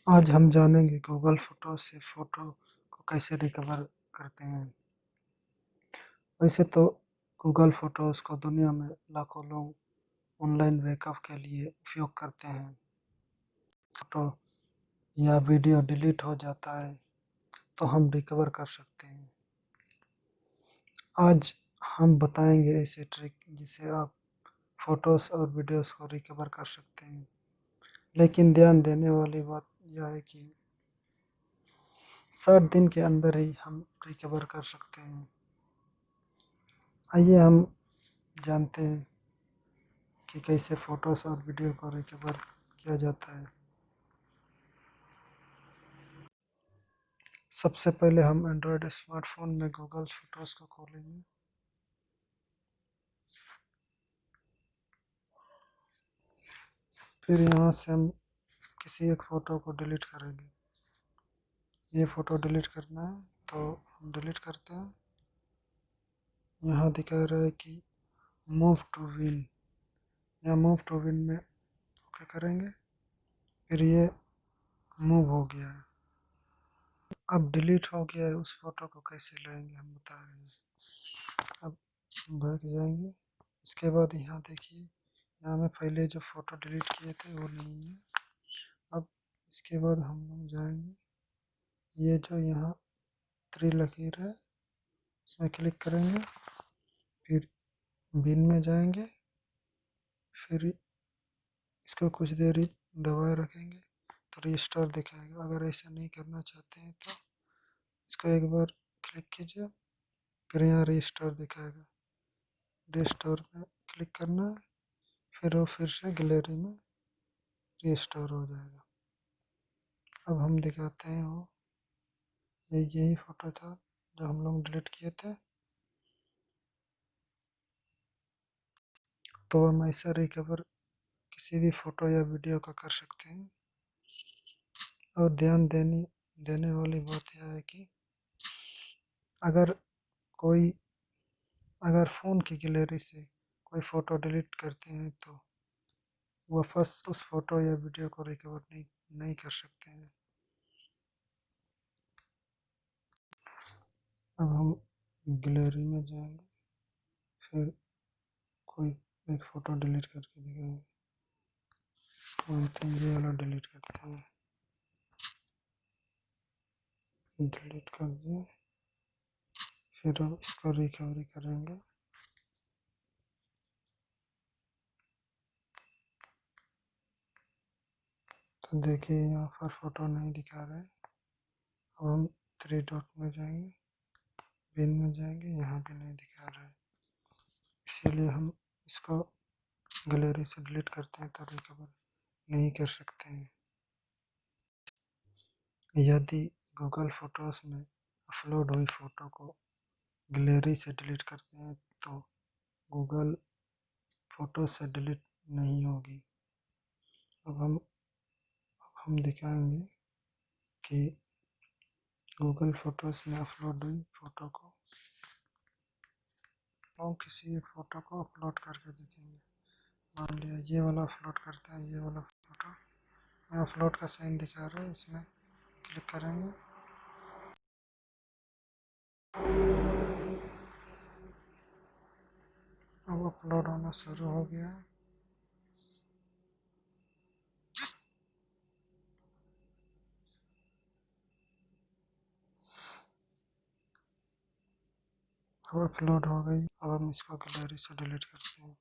आज हम जानेंगे गूगल फ़ोटो से फ़ोटो को कैसे रिकवर करते हैं। वैसे तो गूगल फ़ोटोज़ को दुनिया में लाखों लोग ऑनलाइन बैकअप के लिए उपयोग करते हैं। फ़ोटो या वीडियो डिलीट हो जाता है तो हम रिकवर कर सकते हैं। आज हम बताएंगे ऐसे ट्रिक जिससे आप फ़ोटोज़ और वीडियोज़ को रिकवर कर सकते हैं। लेकिन ध्यान देने वाली बात यह है कि 60 दिन के अंदर ही हम रिकवर कर सकते हैं। आइए हम जानते हैं कि कैसे फ़ोटोज़ और वीडियो को रिकवर किया जाता है। सबसे पहले हम एंड्रॉयड स्मार्टफ़ोन में गूगल फ़ोटोज़ को खोलेंगे। फिर यहाँ से हम किसी एक फ़ोटो को डिलीट करेंगे। ये फ़ोटो डिलीट करना है तो हम डिलीट करते हैं। यहाँ दिखा रहा है कि मूव टू विन, या मूव टू विन में ओके करेंगे। फिर ये मूव हो गया है। अब डिलीट हो गया है, उस फ़ोटो को कैसे लाएंगे हम बता रहे हैं। अब बैक जाएंगे। इसके बाद यहाँ देखिए, यहाँ में पहले जो फ़ोटो डिलीट किए थे वो नहीं है। अब इसके बाद हम लोग जाएंगे, ये जो यहाँ 3 लकीर है इसमें क्लिक करेंगे। फिर बिन में जाएंगे। फिर इसको कुछ देर दबाए रखेंगे तो रिस्टार दिखाएगा। अगर ऐसा नहीं करना चाहते हैं तो इसको एक बार क्लिक कीजिए, फिर यहाँ रिस्टार दिखाएगा। रिस्टार में क्लिक करना है, फिर वो फिर से गैलरी में रिस्टार हो जाएगा। अब हम दिखाते हैं, वो यही फ़ोटो था जो हम लोग डिलीट किए थे। तो हम ऐसा रिकवर किसी भी फ़ोटो या वीडियो का कर सकते हैं। और ध्यान देने वाली बात यह है कि अगर कोई अगर फ़ोन की गैलरी से कोई फ़ोटो डिलीट करते हैं तो वापस उस फ़ोटो या वीडियो को रिकवर नहीं कर सकते हैं। अब हम गैलरी में जाएंगे, फिर कोई एक फ़ोटो डिलीट करके दिखाएंगे। ये वाला डिलीट करते हैं। डिलीट कर दिया। फिर अब इसको रिकवरी करेंगे। तो देखिए यहाँ पर फ़ोटो नहीं दिखा रहा है। अब हम 3 डॉट में जाएंगे, बिन में जाएंगे, यहाँ भी नहीं दिखा रहा है। इसीलिए हम इसको गैलरी से डिलीट करते हैं तो रिकवर नहीं कर सकते हैं। यदि गूगल फ़ोटोज़ में अपलोड हुई फ़ोटो को गैलरी से डिलीट करते हैं तो गूगल फ़ोटो से डिलीट नहीं होगी। अब हम दिखाएंगे कि गूगल फ़ोटोज़ में अपलोड हुई फ़ोटो को हम किसी एक फ़ोटो को अपलोड करके देखेंगे। मान लिया ये वाला अपलोड करते हैं, ये वाला फ़ोटो यहाँ अपलोड का साइन दिखा रहा है, इसमें क्लिक करेंगे। अब अपलोड होना शुरू हो गया है। अब अपलोड हो गई। अब हम इसको गैलरी से डिलीट करते हैं।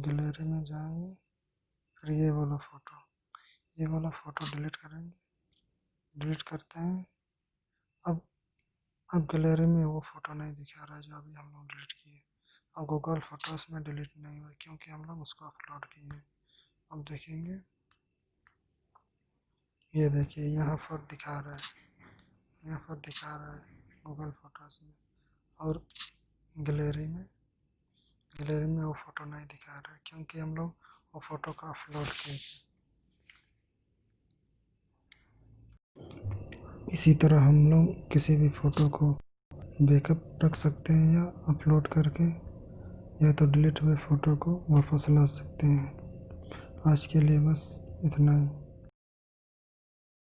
गैलरी में जाएंगे, फिर ये वाला फ़ोटो डिलीट करेंगे। डिलीट करते हैं। अब गैलरी में वो फ़ोटो नहीं दिखा रहा है जो अभी हम लोग डिलीट किए। अब गूगल फ़ोटोज़ में डिलीट नहीं हुआ क्योंकि हम लोग उसको अपलोड किए हैं। अब देखेंगे, ये देखिए यहाँ पर दिखा रहा है गूगल फ़ोटोज़ में। और गैलरी में वो फ़ोटो नहीं दिखा रहा है क्योंकि हम लोग वो फ़ोटो का अपलोड किए थे। इसी तरह हम लोग किसी भी फ़ोटो को बैकअप रख सकते हैं या अपलोड करके, या तो डिलीट हुए फ़ोटो को वापस ला सकते हैं। आज के लिए बस इतना ही।